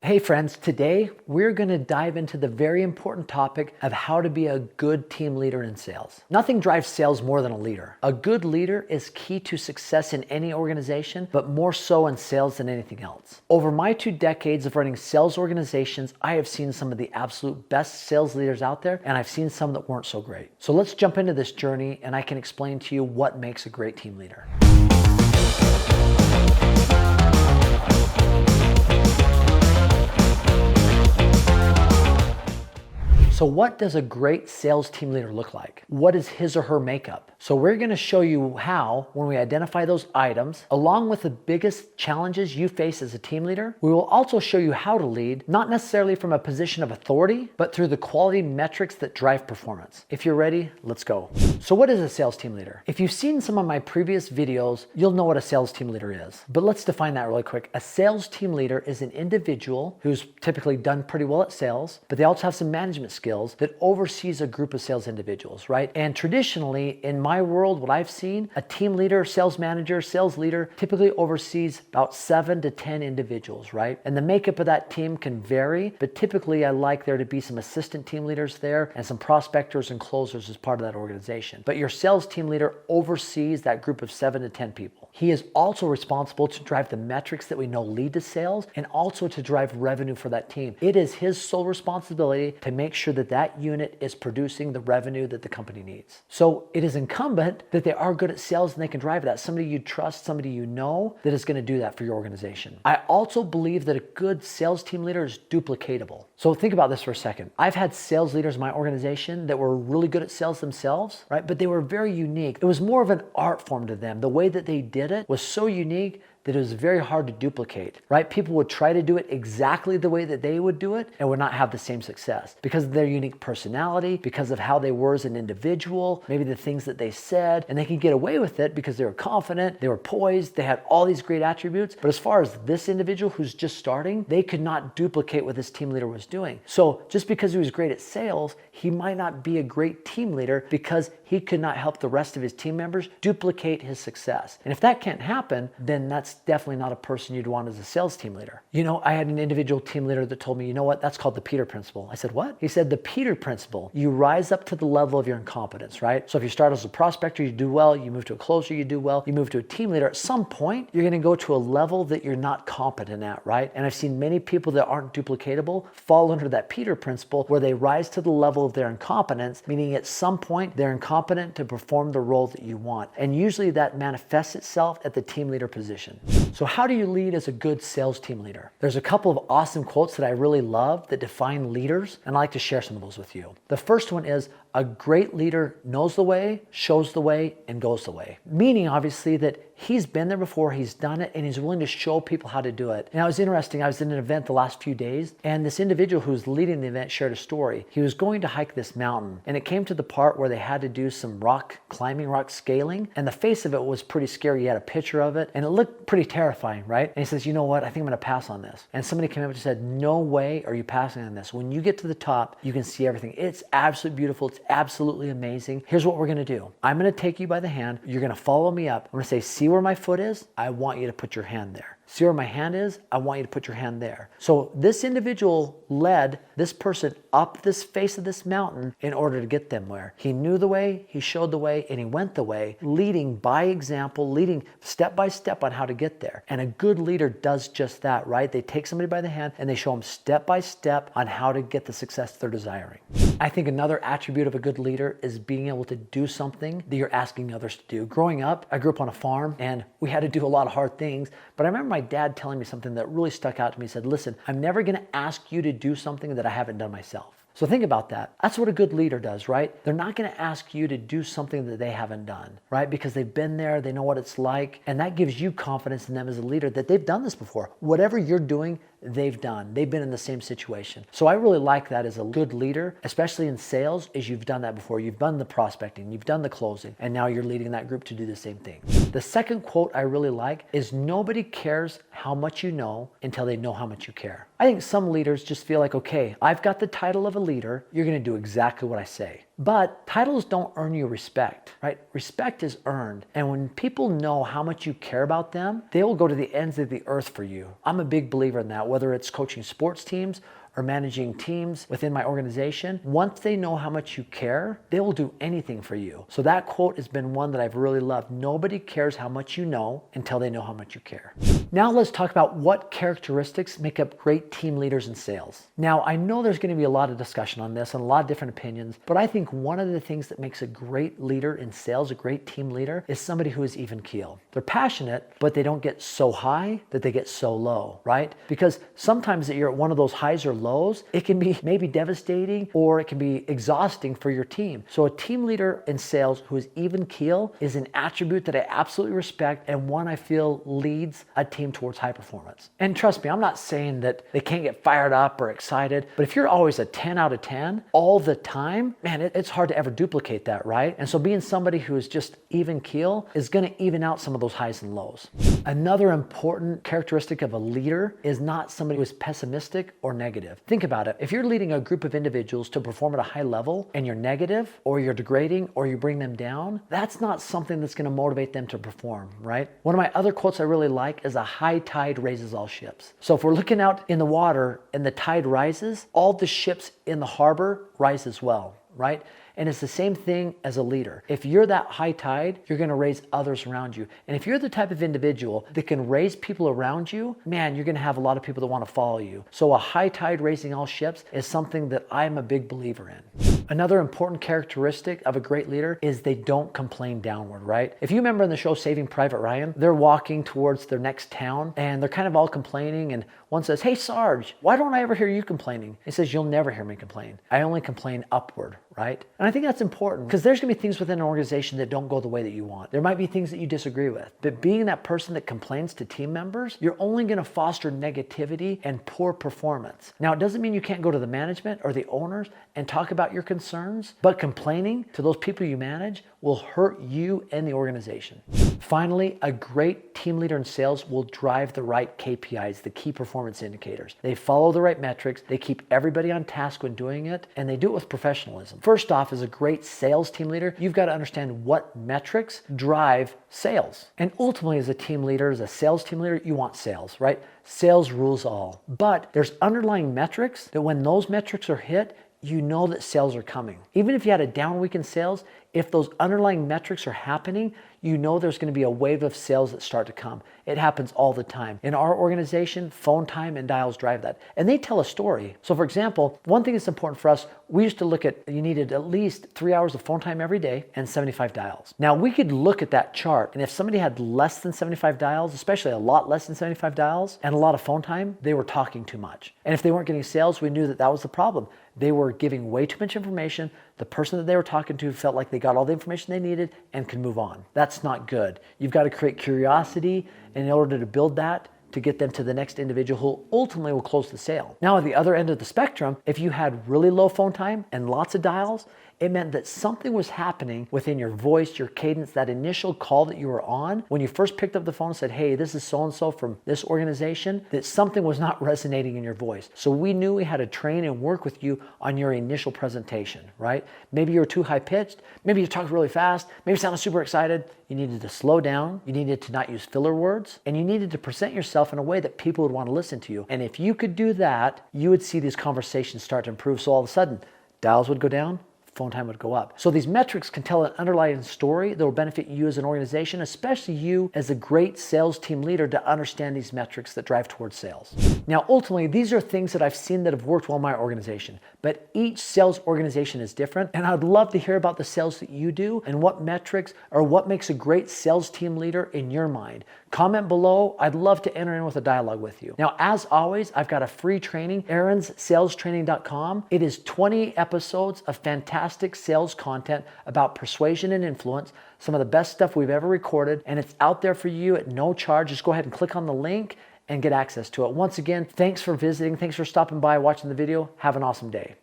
Hey friends, today we're going to dive into the very important topic of how to be a good team leader in sales. Nothing drives sales more than a leader. A good leader is key to success in any organization, but more so in sales than anything else. Over my 2 decades of running sales organizations, I have seen some of the absolute best sales leaders out there, and I've seen some that weren't so great. So let's jump into this journey and I can explain to you what makes a great team leader. So what does a great sales team leader look like? What is his or her makeup? So we're going to show you how, when we identify those items, along with the biggest challenges you face as a team leader, we will also show you how to lead, not necessarily from a position of authority, but through the quality metrics that drive performance. If you're ready, let's go. So what is a sales team leader? If you've seen some of my previous videos, you'll know what a sales team leader is. But let's define that really quick. A sales team leader is an individual who's typically done pretty well at sales, but they also have some management skills that oversees a group of sales individuals, right? And traditionally, in my world, what I've seen, a team leader, sales manager, sales leader typically oversees about 7 to 10 individuals, right? And the makeup of that team can vary, but typically I like there to be some assistant team leaders there and some prospectors and closers as part of that organization. But your sales team leader oversees that group of 7 to 10 people. He is also responsible to drive the metrics that we know lead to sales and also to drive revenue for that team. It is his sole responsibility to make sure that unit is producing the revenue that the company needs. So it is incumbent that they are good at sales and they can drive that. Somebody you trust, somebody you know that is going to do that for your organization. I also believe that a good sales team leader is duplicatable. So think about this for a second. I've had sales leaders in my organization that were really good at sales themselves, right? But they were very unique. It was more of an art form to them. The way that they did it was so unique that it was very hard to duplicate, right? People would try to do it exactly the way that they would do it and would not have the same success because of their unique personality, because of how they were as an individual, maybe the things that they said, and they could get away with it because they were confident, they were poised, they had all these great attributes. But as far as this individual who's just starting, they could not duplicate what this team leader was doing. So just because he was great at sales, he might not be a great team leader because he could not help the rest of his team members duplicate his success. And if that can't happen, then that's definitely not a person you'd want as a sales team leader. You know, I had an individual team leader that told me, you know what, that's called the Peter principle. I said, what? He said, the Peter principle. You rise up to the level of your incompetence, right? So if you start as a prospector, you do well. You move to a closer, you do well. You move to a team leader. At some point, you're going to go to a level that you're not competent at, right? And I've seen many people that aren't duplicatable fall under that Peter principle where they rise to the level of their incompetence, meaning at some point they're incompetent to perform the role that you want. And usually that manifests itself at the team leader position. So how do you lead as a good sales team leader? There's a couple of awesome quotes that I really love that define leaders, and I like to share some of those with you. The first one is, a great leader knows the way, shows the way, and goes the way. Meaning, obviously, that he's been there before, he's done it, and he's willing to show people how to do it. And it was interesting, I was in an event the last few days, and this individual who was leading the event shared a story. He was going to hike this mountain, and it came to the part where they had to do some rock climbing, rock scaling, and the face of it was pretty scary. He had a picture of it, and it looked pretty terrifying, right? And he says, you know what, I think I'm gonna pass on this. And somebody came up and said, no way are you passing on this. When you get to the top, you can see everything. It's absolutely beautiful. It's absolutely amazing. Here's what we're gonna do. I'm gonna take you by the hand. You're gonna follow me up. I'm gonna say, see where my foot is? I want you to put your hand there. See where my hand is? I want you to put your hand there. So this individual led this person up this face of this mountain in order to get them where. He knew the way, he showed the way, and he went the way, leading by example, leading step by step on how to get there. And a good leader does just that, right? They take somebody by the hand and they show them step by step on how to get the success they're desiring. I think another attribute of a good leader is being able to do something that you're asking others to do. Growing up, I grew up on a farm and we had to do a lot of hard things, but I remember my dad telling me something that really stuck out to me. He said, listen, I'm never going to ask you to do something that I haven't done myself. So think about that. That's what a good leader does, right? They're not going to ask you to do something that they haven't done, right? Because they've been there, they know what it's like, and that gives you confidence in them as a leader that they've done this before. Whatever you're doing, they've done. They've been in the same situation. So I really like that as a good leader, especially in sales, is you've done that before. You've done the prospecting, you've done the closing, and now you're leading that group to do the same thing. The second quote I really like is, nobody cares how much you know until they know how much you care. I think some leaders just feel like, okay, I've got the title of a leader. You're going to do exactly what I say. But titles don't earn you respect, right? Respect is earned. And when people know how much you care about them, they will go to the ends of the earth for you. I'm a big believer in that, whether it's coaching sports teams or managing teams within my organization. Once they know how much you care, they will do anything for you. So that quote has been one that I've really loved. Nobody cares how much you know until they know how much you care. Now let's talk about what characteristics make up great team leaders in sales. Now I know there's going to be a lot of discussion on this and a lot of different opinions, but I think one of the things that makes a great leader in sales, a great team leader, is somebody who is even keel. They're passionate, but they don't get so high that they get so low, right? Because sometimes that you're at one of those highs or lows, it can be maybe devastating or it can be exhausting for your team. So a team leader in sales who is even keel is an attribute that I absolutely respect and one I feel leads a team towards high performance. And trust me, I'm not saying that they can't get fired up or excited, but if you're always a 10 out of 10 all the time, man, it's hard to ever duplicate that, right? And so being somebody who is just even keel is going to even out some of those highs and lows. Another important characteristic of a leader is not somebody who is pessimistic or negative. Think about it. If you're leading a group of individuals to perform at a high level and you're negative or you're degrading or you bring them down, that's not something that's going to motivate them to perform, right? One of my other quotes I really like is a high tide raises all ships. So if we're looking out in the water and the tide rises, all the ships in the harbor rise as well, right? And it's the same thing as a leader. If you're that high tide, you're going to raise others around you. And if you're the type of individual that can raise people around you, man, you're going to have a lot of people that want to follow you. So a high tide raising all ships is something that I'm a big believer in. Another important characteristic of a great leader is they don't complain downward, right? If you remember in the show Saving Private Ryan, they're walking towards their next town and they're kind of all complaining, and one says, "Hey Sarge, why don't I ever hear you complaining?" He says, "You'll never hear me complain. I only complain upward," right? And I think that's important because there's going to be things within an organization that don't go the way that you want. There might be things that you disagree with, but being that person that complains to team members, you're only going to foster negativity and poor performance. Now, it doesn't mean you can't go to the management or the owners and talk about your concerns, but complaining to those people you manage will hurt you and the organization. Finally, a great team leader in sales will drive the right KPIs, the key performance indicators. They follow the right metrics, they keep everybody on task when doing it, and they do it with professionalism. First off, as a great sales team leader, you've got to understand what metrics drive sales. And ultimately, as a team leader, as a sales team leader, you want sales, right? Sales rules all. But there's underlying metrics that when those metrics are hit, you know that sales are coming. Even if you had a down week in sales, if those underlying metrics are happening, you know there's going to be a wave of sales that start to come. It happens all the time. In our organization, phone time and dials drive that. And they tell a story. So for example, one thing that's important for us, we used to look at, you needed at least 3 hours of phone time every day and 75 dials. Now we could look at that chart, and if somebody had less than 75 dials, especially a lot less than 75 dials and a lot of phone time, they were talking too much. And if they weren't getting sales, we knew that that was the problem. They were giving way too much information. The person that they were talking to felt like they got all the information they needed and could move on. That's not good. You've got to create curiosity, and in order to build that, to get them to the next individual who ultimately will close the sale. Now, at the other end of the spectrum, if you had really low phone time and lots of dials, it meant that something was happening within your voice, your cadence, that initial call that you were on. When you first picked up the phone and said, "Hey, this is so-and-so from this organization," that something was not resonating in your voice. So we knew we had to train and work with you on your initial presentation, right? Maybe you were too high-pitched. Maybe you talked really fast. Maybe you sounded super excited. You needed to slow down. You needed to not use filler words. And you needed to present yourself in a way that people would want to listen to you. And if you could do that, you would see these conversations start to improve. So all of a sudden, dials would go down, phone time would go up. So these metrics can tell an underlying story that will benefit you as an organization, especially you as a great sales team leader, to understand these metrics that drive towards sales. Now, ultimately, these are things that I've seen that have worked well in my organization, but each sales organization is different. And I'd love to hear about the sales that you do and what metrics or what makes a great sales team leader in your mind. Comment below. I'd love to enter in with a dialogue with you. Now, as always, I've got a free training, aaronsSalesTraining.com. It is 20 episodes of fantastic sales content about persuasion and influence, some of the best stuff we've ever recorded, and it's out there for you at no charge. Just go ahead and click on the link and get access to it. Once again, thanks for visiting. Thanks for stopping by, watching the video. Have an awesome day.